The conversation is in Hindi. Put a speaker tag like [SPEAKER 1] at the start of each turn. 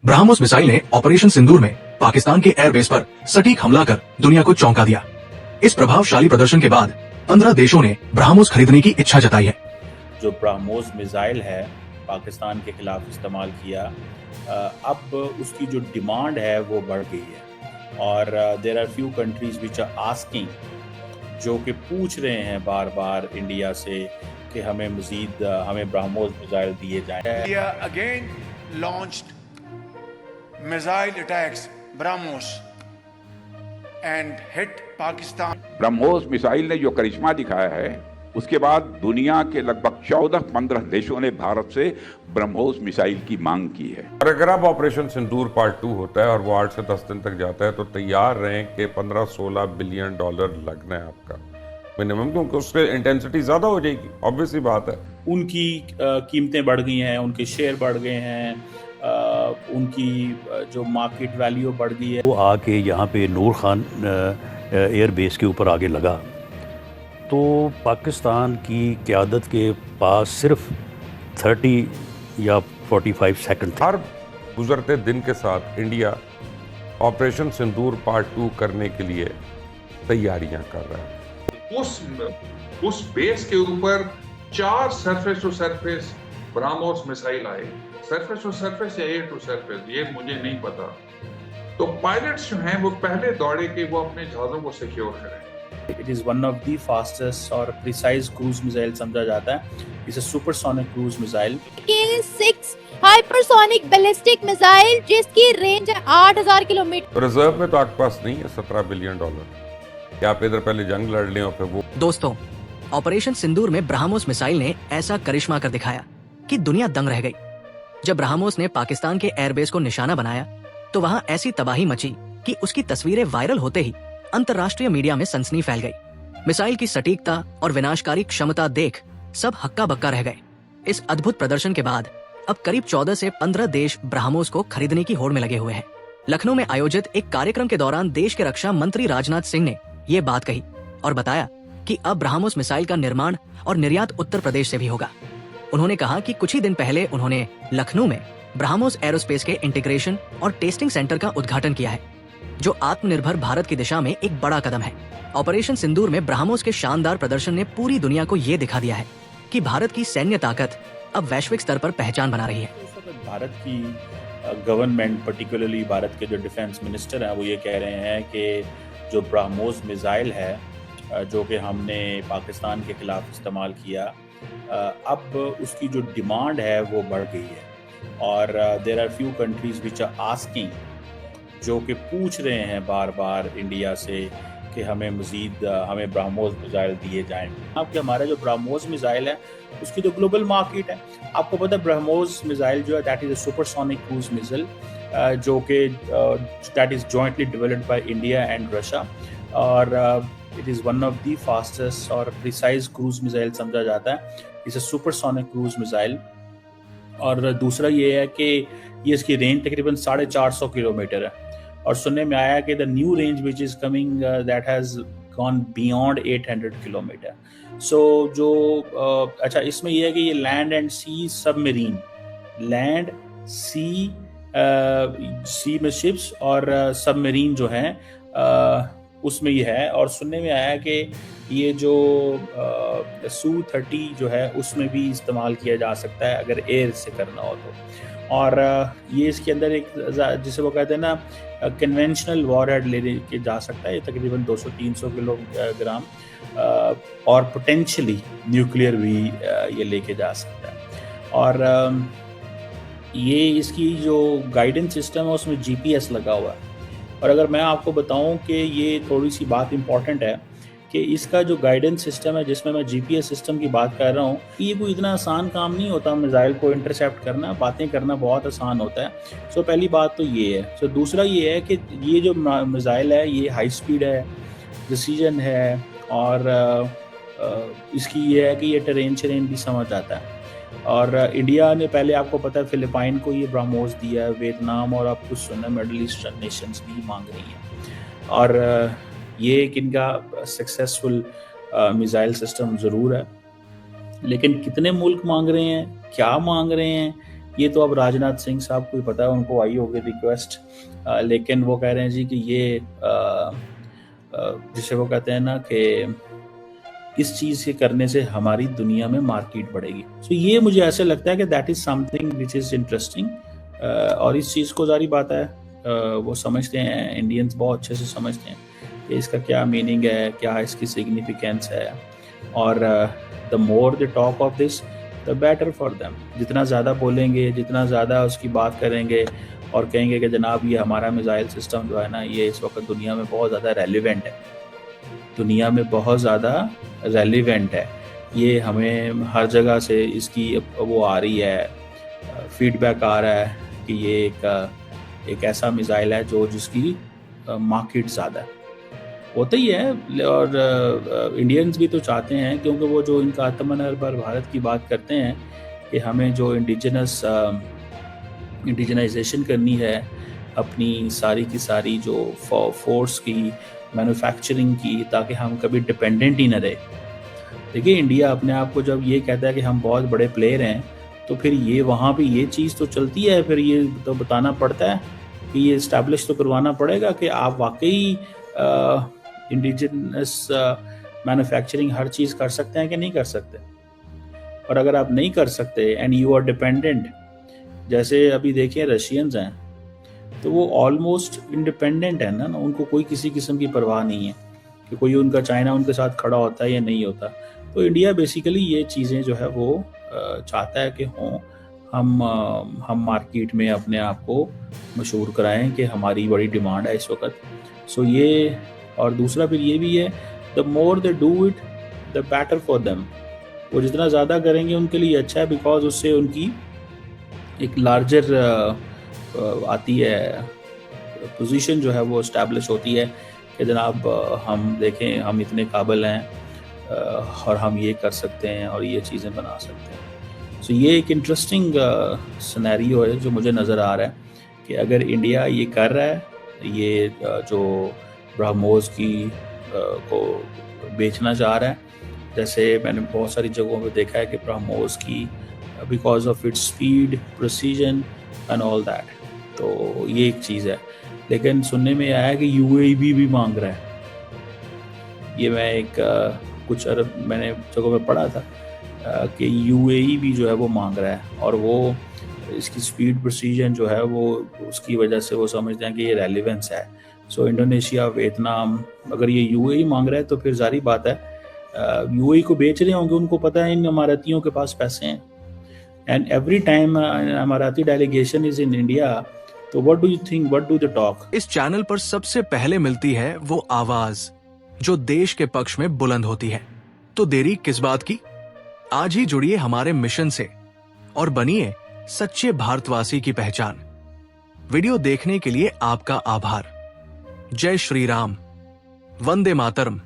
[SPEAKER 1] ब्रह्मोस मिसाइल ने ऑपरेशन सिंदूर में पाकिस्तान के एयरबेस पर सटीक हमला कर दुनिया को चौंका दिया। इस प्रभावशाली प्रदर्शन के बाद 15 देशों ने ब्रह्मोस खरीदने की इच्छा जताई है।
[SPEAKER 2] जो ब्रह्मोस मिसाइल है पाकिस्तान के खिलाफ इस्तेमाल किया, अब उसकी जो डिमांड है वो बढ़ गई है और there are few countries which are asking, जो कि पूछ रहे हैं बार बार इंडिया से कि हमें मजीद हमें ब्रह्मोस मिसाइल दिए जाएं।
[SPEAKER 3] India again launched missile attacks BrahMos and hit Pakistan.
[SPEAKER 4] BrahMos missile ने जो करिश्मा दिखाया है, उसके बाद दुनिया के लगभग 14-15 देशों ने भारत से ब्रह्मोस मिसाइल की मांग की है।
[SPEAKER 5] और अगर अब ऑपरेशन सिंदूर पार्ट 2 होता है और वो 8 से 10 दिन तक जाता है, तो तैयार रहें कि 15-16 बिलियन डॉलर लगना है आपका मिनिमम, क्योंकि उससे इंटेंसिटी ज्यादा हो जाएगी। ऑब्वियस ही बात है। उनकी
[SPEAKER 2] कीमतें बढ़ गई हैं, उनके शेयर बढ़ गए हैं, उनकी जो मार्केट वैल्यू बढ़ गई है।
[SPEAKER 6] वो आके यहाँ पे नूर खान एयर बेस के ऊपर आगे लगा तो पाकिस्तान की क़यादत के पास सिर्फ 30 या 45 सेकंड थे।
[SPEAKER 5] हर गुजरते दिन के साथ इंडिया ऑपरेशन सिंदूर पार्ट 2 करने के लिए तैयारियां कर रहा है।
[SPEAKER 7] उस बेस के ऊपर 4 surface to surface BrahMos missile आए। सरफेस टू सरफेस या एयर टू सरफेस, ये मुझे नहीं पता। तो पायलट्स जो हैं वो पहले दौड़े कि वो अपने जहाज़ों को सिक्योर करें।
[SPEAKER 2] It is one of the fastest और प्रिसाइज क्रूज मिसाइल समझा जाता है। It's a supersonic cruise missile.
[SPEAKER 8] K6 hypersonic ballistic missile जिसकी रेंज है 8000 किलोमीटर।
[SPEAKER 5] रिजर्व में तो आपके पास नहीं है 17 बिलियन डॉलर। क्या आप इधर पहले जंग लड़ लें और फिर वो।
[SPEAKER 9] दोस्तों, ऑपरेशन सिंदूर में ब्रह्मोस मिसाइल ने ऐसा करिश्मा कर दिखाया कि दुनिया दंग रह गई। जब ब्रह्मोस ने पाकिस्तान के एयरबेस को निशाना बनाया तो वहां ऐसी तबाही मची कि उसकी तस्वीरें वायरल होते ही अंतर्राष्ट्रीय मीडिया में सनसनी फैल गई। मिसाइल की सटीकता और विनाशकारी क्षमता देख सब हक्का बक्का रह गए। इस अद्भुत प्रदर्शन के बाद अब करीब 14 से 15 देश ब्रह्मोस को खरीदने की होड़ में लगे हुए हैं। लखनऊ में आयोजित एक कार्यक्रम के दौरान देश के रक्षा मंत्री राजनाथ सिंह ने ये बात कही और बताया कि अब ब्रह्मोस मिसाइल का निर्माण और निर्यात उत्तर प्रदेश से भी होगा। उन्होंने कहा कि कुछ ही दिन पहले उन्होंने लखनऊ में ब्रह्मोस एरोस्पेस के इंटीग्रेशन और टेस्टिंग सेंटर का उद्घाटन किया है, जो आत्मनिर्भर भारत की दिशा में एक बड़ा कदम है। ऑपरेशन सिंदूर में ब्रह्मोस के शानदार प्रदर्शन ने पूरी दुनिया को ये दिखा दिया है कि भारत की सैन्य ताकत अब वैश्विक स्तर पर पहचान बना रही है।
[SPEAKER 2] भारत की गवर्नमेंट, पर्टिकुलरली भारत के जो डिफेंस मिनिस्टर हैं, वो ये कह रहे हैं कि जो ब्रह्मोस मिसाइल है जो कि हमने पाकिस्तान के खिलाफ इस्तेमाल किया, अब उसकी जो डिमांड है वो बढ़ गई है और there are few countries which are asking, जो कि पूछ रहे हैं बार बार इंडिया से कि हमें मजीद हमें ब्रह्मोस मिसाइल दिए जाएं। आपके हमारा जो ब्रह्मोस मिसाइल है उसकी जो ग्लोबल मार्केट है, आपको पता है ब्रह्मोस मिसाइल जो है that is a supersonic cruise missile, जो कि that is jointly developed by India and Russia और it is one of the fastest और प्रिसाइज क्रूज मिसाइल समझा जाता है। It's a supersonic cruise missile. और दूसरा ये है कि ये इसकी रेंज तकरीबन 450 किलोमीटर है और सुनने में आया कि the new range which is coming that has gone beyond 800 kilometre. So जो अच्छा, इसमें यह है कि ये land and sea submarine, land sea में शिप्स और सबमरीन जो हैं उसमें ये है। और सुनने में आया कि ये जो Su-30 जो है उसमें भी इस्तेमाल किया जा सकता है अगर एयर से करना हो तो। और ये इसके अंदर एक, जिसे वो कहते हैं ना, कन्वेंशनल वॉरहेड ले के जा सकता है। ये तकरीबन 200-300 किलोग्राम और पोटेंशियली न्यूक्लियर भी ये लेके जा सकता है। और ये इसकी जो गाइडेंस सिस्टम है उसमें GPS लगा हुआ है। और अगर मैं आपको बताऊं कि ये थोड़ी सी बात इंपॉर्टेंट है कि इसका जो गाइडेंस सिस्टम है जिसमें मैं GPS सिस्टम की बात कर रहा हूँ, ये कोई इतना आसान काम नहीं होता। मिसाइल को इंटरसेप्ट करना, बातें करना बहुत आसान होता है। सो पहली बात तो ये है। सो दूसरा ये है कि ये जो मिसाइल है ये हाई स्पीड है, प्रिसीजन है और इसकी ये है कि ये टेरेन भी समझ आता है। और इंडिया ने पहले, आपको पता है, फिलिपाइन को ये ब्रह्मोस दिया है, वियतनाम और आप कुछ सुना मिडल ईस्टर्न नेशंस भी मांग रही हैं। और ये एक इनका सक्सेसफुल मिसाइल सिस्टम ज़रूर है, लेकिन कितने मुल्क मांग रहे हैं, क्या मांग रहे हैं, ये तो अब राजनाथ सिंह साहब को ही पता है, उनको आई होगी रिक्वेस्ट, लेकिन वो कह रहे हैं जी कि ये जिसे वो कहते हैं ना कि इस चीज़ के करने से हमारी दुनिया में मार्केट बढ़ेगी। सो ये मुझे ऐसे लगता है कि that is something which is interesting, और इस चीज़ को जारी बात है वो समझते हैं, इंडियंस बहुत अच्छे से समझते हैं कि इसका क्या मीनिंग है, क्या इसकी सिग्निफिकेंस है, और the more the talk of this the better for them. जितना ज़्यादा बोलेंगे, जितना ज़्यादा उसकी बात करेंगे और कहेंगे कि जनाब ये हमारा मिसाइल सिस्टम जो है ना, ये इस वक्त दुनिया में बहुत ज़्यादा रेलिवेंट है, दुनिया में बहुत ज़्यादा रेलिवेंट है, ये हमें हर जगह से इसकी वो आ रही है, फीडबैक आ रहा है कि ये एक ऐसा मिसाइल है जो जिसकी मार्केट ज़्यादा है, होता ही है। और इंडियंस भी तो चाहते हैं, क्योंकि वो जो इनका आत्मनिर्भर भारत की बात करते हैं कि हमें जो इंडिजनाइजेशन करनी है अपनी सारी की सारी जो फोर्स की, मैन्युफैक्चरिंग की, ताकि हम कभी डिपेंडेंट ही ना रहे। देखिए इंडिया अपने आप को जब ये कहता है कि हम बहुत बड़े प्लेयर हैं, तो फिर ये वहाँ पे ये चीज़ तो चलती है, फिर ये तो बताना पड़ता है कि ये इस्टेब्लिश तो करवाना पड़ेगा कि आप वाकई इंडिजिनस मैन्युफैक्चरिंग हर चीज़ कर सकते हैं कि नहीं कर सकते। और अगर आप नहीं कर सकते एंड यू आर डिपेंडेंट, जैसे अभी देखिए रशियंस हैं, तो वो ऑलमोस्ट इंडिपेंडेंट है ना, उनको कोई किसी किस्म की परवाह नहीं है कि कोई उनका चाइना उनके साथ खड़ा होता है या नहीं होता। तो इंडिया बेसिकली ये चीज़ें जो है वो चाहता है कि हों, हम मार्केट में अपने आप को मशहूर कराएं कि हमारी बड़ी डिमांड है इस वक्त। सो ये, और दूसरा फिर ये भी है, the more they do it the better for them. वो जितना ज़्यादा करेंगे उनके लिए अच्छा है, बिकॉज उससे उनकी एक लार्जर आती है पोजीशन जो है वो इस्टेब्लिश होती है कि जनाब हम देखें, हम इतने काबिल हैं और हम ये कर सकते हैं और ये चीज़ें बना सकते हैं। सो ये एक इंटरेस्टिंग सिनेरियो है जो मुझे नज़र आ रहा है कि अगर इंडिया ये कर रहा है, ये जो ब्रह्मोस की को बेचना चाह रहा है, जैसे मैंने बहुत सारी जगहों पे देखा है कि ब्रह्मोस की because of its speed, precision and all that, तो ये एक चीज़ है। लेकिन सुनने में आया कि यूएई भी मांग रहा है, ये मैं एक कुछ अरब मैंने जगहों पे पढ़ा था कि यूएई भी जो है वो मांग रहा है, और वो इसकी स्पीड, प्रिसीजन जो है वो उसकी वजह से वो समझते हैं कि ये रेलिवेंस है। सो इंडोनेशिया, वियतनाम, अगर ये यूएई मांग रहा है तो फिर जारी बात है यूएई को बेच रहे होंगे, उनको पता है इन इमारतियों के पास पैसे हैं। एंड एवरी टाइम इमारती डेलीगेशन इज इन इंडिया, तो what do you think, what do they talk?
[SPEAKER 1] इस चैनल पर सबसे पहले मिलती है वो आवाज जो देश के पक्ष में बुलंद होती है। तो देरी किस बात की, आज ही जुड़िए हमारे मिशन से और बनिए सच्चे भारतवासी की पहचान। वीडियो देखने के लिए आपका आभार। जय श्री राम, वंदे मातरम।